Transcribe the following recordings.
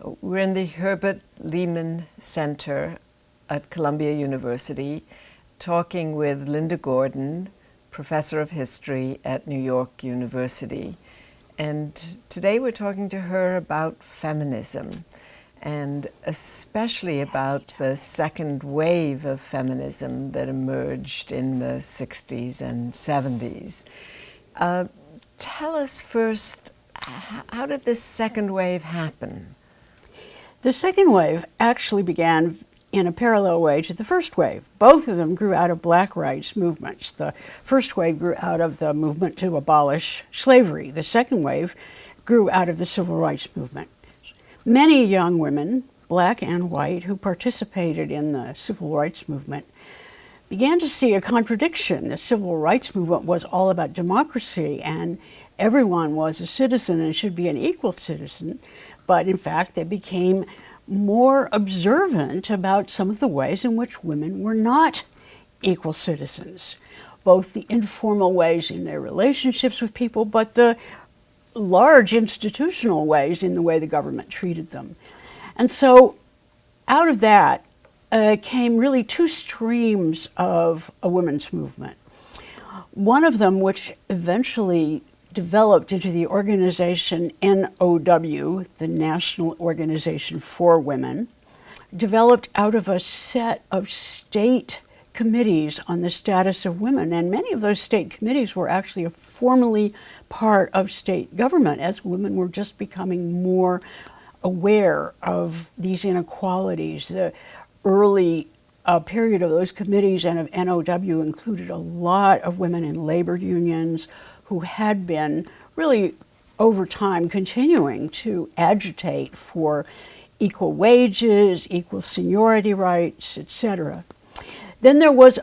We're in the Herbert Lehman Center at Columbia University, talking with Linda Gordon, professor of history at New York University. And today we're talking to her about feminism, and especially about the second wave of feminism that emerged in the 60s and 70s. Tell us first, how did this second wave happen? The second wave actually began in a parallel way to the first wave. Both of them grew out of black rights movements. The first wave grew out of the movement to abolish slavery. The second wave grew out of the civil rights movement. Many young women, black and white, who participated in the civil rights movement began to see a contradiction. The civil rights movement was all about democracy, and everyone was a citizen and should be an equal citizen. But in fact, they became more observant about some of the ways in which women were not equal citizens, both the informal ways in their relationships with people, but the large institutional ways in the way the government treated them. And so out of that came really two streams of a women's movement. One of them, which eventually developed into the organization NOW, the National Organization for Women, developed out of a set of state committees on the status of women. And many of those state committees were actually formally part of state government, as women were just becoming more aware of these inequalities. The early period of those committees and of NOW included a lot of women in labor unions who had been really over time continuing to agitate for equal wages, equal seniority rights, etc. Then there was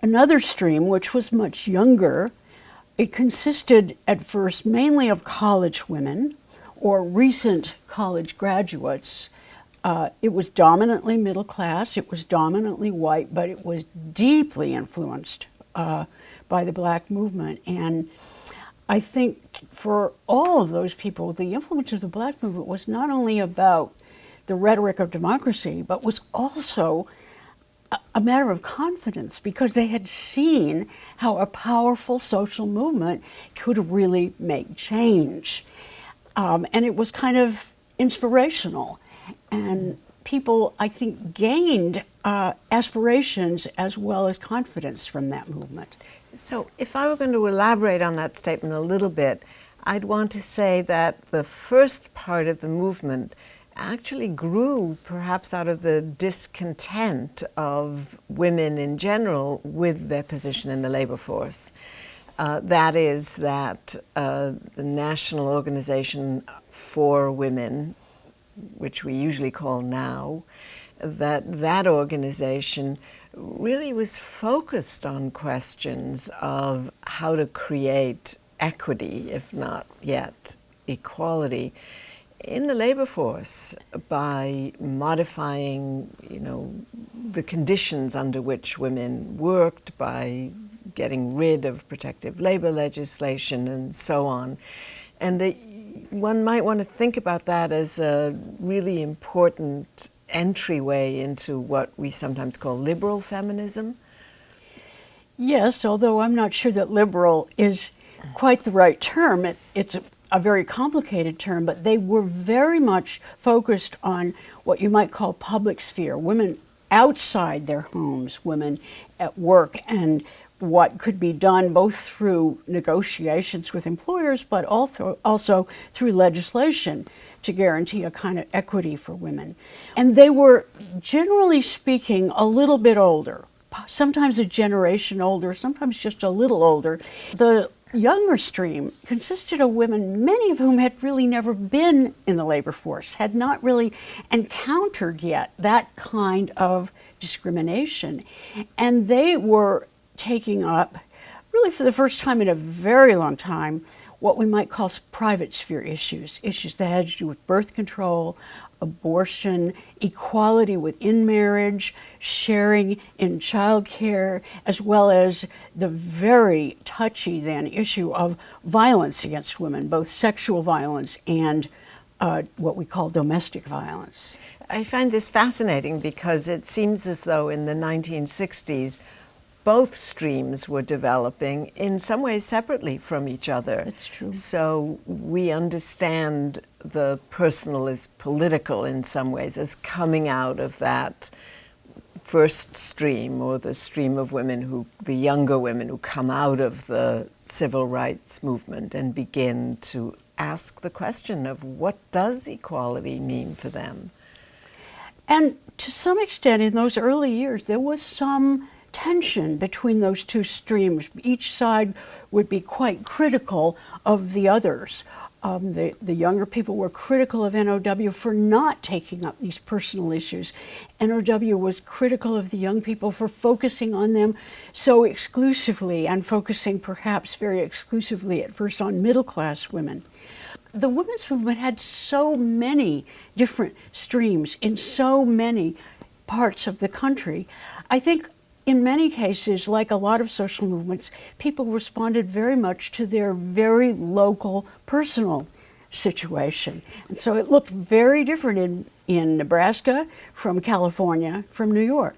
another stream which was much younger. It consisted at first mainly of college women or recent college graduates. It was dominantly middle class, it was dominantly white, but it was deeply influenced by the black movement. And I think for all of those people, the influence of the black movement was not only about the rhetoric of democracy, but was also a matter of confidence, because they had seen how a powerful social movement could really make change. And it was kind of inspirational. And people, I think, gained aspirations as well as confidence from that movement. So if I were going to elaborate on that statement a little bit, I'd want to say that the first part of the movement actually grew perhaps out of the discontent of women in general with their position in the labor force. That is that the National Organization for Women, which we usually call NOW, that organization really was focused on questions of how to create equity, if not yet equality, in the labor force by modifying, the conditions under which women worked, by getting rid of protective labor legislation and so on. And one might want to think about that as a really important entryway into what we sometimes call liberal feminism. Yes, although I'm not sure that liberal is quite the right term. It's a very complicated term, but they were very much focused on what you might call public sphere, women outside their homes, women at work, and what could be done both through negotiations with employers, but also through legislation to guarantee a kind of equity for women. And they were, generally speaking, a little bit older, sometimes a generation older, sometimes just a little older. The younger stream consisted of women, many of whom had really never been in the labor force, had not really encountered yet that kind of discrimination. And they were taking up, really for the first time in a very long time, what we might call private sphere issues that had to do with birth control, abortion, equality within marriage, sharing in childcare, as well as the very touchy then issue of violence against women, both sexual violence and what we call domestic violence. I find this fascinating because it seems as though in the 1960s, both streams were developing in some ways separately from each other. That's true. So we understand the personal as political in some ways, as coming out of that first stream, or the stream of women the younger women who come out of the civil rights movement and begin to ask the question of what does equality mean for them? And to some extent, in those early years, there was some tension between those two streams. Each side would be quite critical of the others. The younger people were critical of NOW for not taking up these personal issues. NOW was critical of the young people for focusing on them so exclusively, and focusing perhaps very exclusively at first on middle-class women. The women's movement had so many different streams in so many parts of the country. I think in many cases, like a lot of social movements, people responded very much to their very local, personal situation. And so it looked very different in Nebraska, from California, from New York.